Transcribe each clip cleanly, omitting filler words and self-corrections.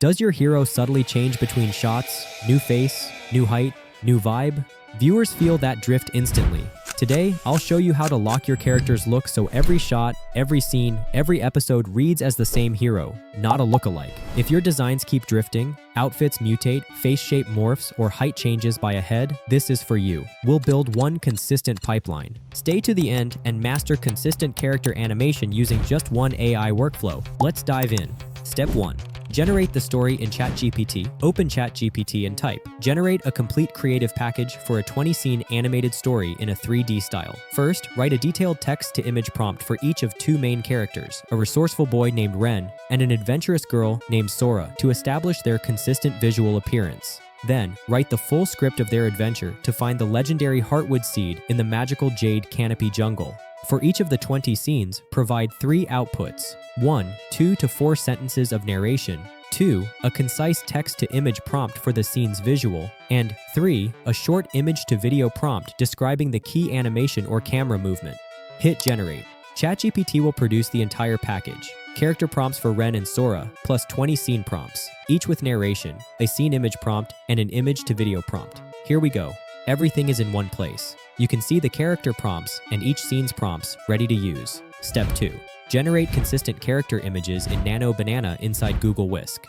Does your hero subtly change between shots? New face, new height, new vibe? Viewers feel that drift instantly. Today, I'll show you how to lock your character's look so every shot, every scene, every episode reads as the same hero, not a lookalike. If your designs keep drifting, outfits mutate, face shape morphs, or height changes by a head, this is for you. We'll build one consistent pipeline. Stay to the end and master consistent character animation using just one AI workflow. Let's dive in. Step 1. Generate the story in ChatGPT. Open ChatGPT and type, "Generate a complete creative package for a 20-scene animated story in a 3D style." First, write a detailed text-to-image prompt for each of two main characters, a resourceful boy named Ren and an adventurous girl named Sora, to establish their consistent visual appearance. Then, write the full script of their adventure to find the legendary Heartwood Seed in the magical Jade Canopy Jungle. For each of the 20 scenes, provide 3 outputs. 1. 2 to 4 sentences of narration. 2. A concise text-to-image prompt for the scene's visual. And 3. A short image-to-video prompt describing the key animation or camera movement. Hit generate. ChatGPT will produce the entire package. Character prompts for Ren and Sora, plus 20 scene prompts, each with narration, a scene image prompt, and an image-to-video prompt. Here we go. Everything is in one place. You can see the character prompts and each scene's prompts ready to use. Step 2. Generate consistent character images in Nano Banana inside Google Whisk.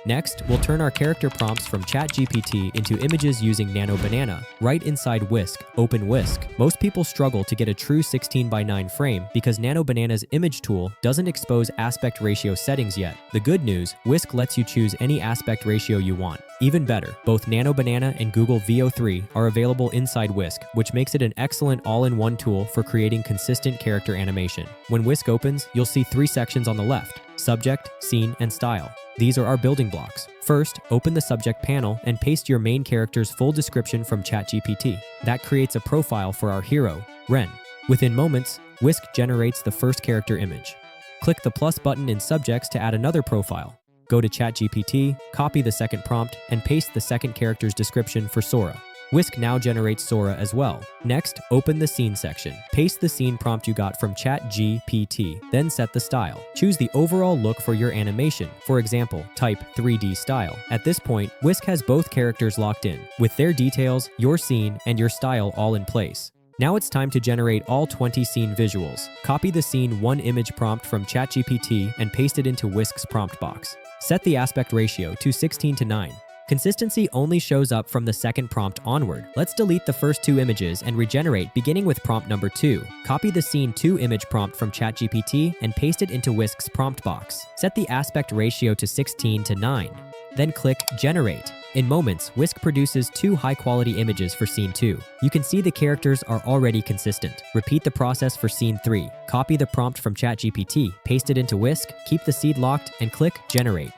Next, we'll turn our character prompts from ChatGPT into images using Nano Banana. Right inside Whisk, open Whisk. Most people struggle to get a true 16:9 frame because Nano Banana's image tool doesn't expose aspect ratio settings yet. The good news, Whisk lets you choose any aspect ratio you want. Even better, both Nano Banana and Google Veo 3 are available inside Whisk, which makes it an excellent all-in-one tool for creating consistent character animation. When Whisk opens, you'll see 3 sections on the left: subject, scene, and style. These are our building blocks. First, open the subject panel and paste your main character's full description from ChatGPT. That creates a profile for our hero, Ren. Within moments, Whisk generates the first character image. Click the plus button in subjects to add another profile. Go to ChatGPT, copy the second prompt, and paste the second character's description for Sora. Whisk now generates Sora as well. Next, open the scene section. Paste the scene prompt you got from ChatGPT, then set the style. Choose the overall look for your animation. For example, type 3D style. At this point, Whisk has both characters locked in, with their details, your scene, and your style all in place. Now it's time to generate all 20 scene visuals. Copy the scene 1 image prompt from ChatGPT and paste it into Whisk's prompt box. Set the aspect ratio to 16:9. Consistency only shows up from the second prompt onward. Let's delete the first 2 images and regenerate, beginning with prompt number 2. Copy the scene 2 image prompt from ChatGPT and paste it into Whisk's prompt box. Set the aspect ratio to 16:9. Then click Generate. In moments, Whisk produces 2 high-quality images for scene 2. You can see the characters are already consistent. Repeat the process for scene 3. Copy the prompt from ChatGPT, paste it into Whisk, keep the seed locked, and click Generate.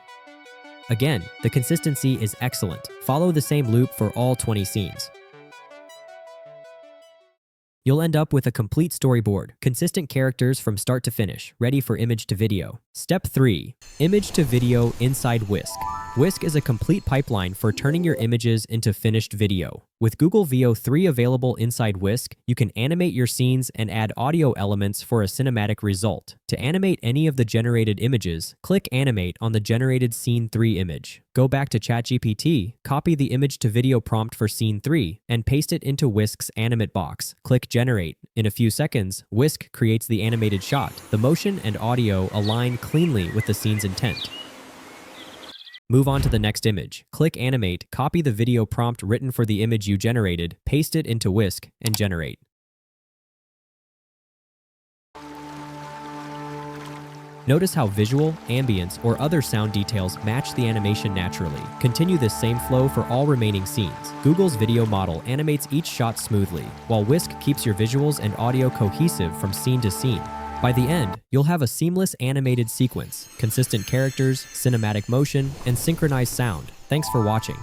Again, the consistency is excellent. Follow the same loop for all 20 scenes. You'll end up with a complete storyboard, consistent characters from start to finish, ready for image to video. Step 3. Image to video inside Whisk. Whisk is a complete pipeline for turning your images into finished video. With Google Veo 3 available inside Whisk, you can animate your scenes and add audio elements for a cinematic result. To animate any of the generated images, click Animate on the generated Scene 3 image. Go back to ChatGPT, copy the image to video prompt for Scene 3, and paste it into Whisk's Animate box. Click Generate. In a few seconds, Whisk creates the animated shot. The motion and audio align cleanly with the scene's intent. Move on to the next image. Click Animate, copy the video prompt written for the image you generated, paste it into Whisk, and generate. Notice how visual, ambience, or other sound details match the animation naturally. Continue this same flow for all remaining scenes. Google's video model animates each shot smoothly, while Whisk keeps your visuals and audio cohesive from scene to scene. By the end, you'll have a seamless animated sequence, consistent characters, cinematic motion, and synchronized sound. Thanks for watching.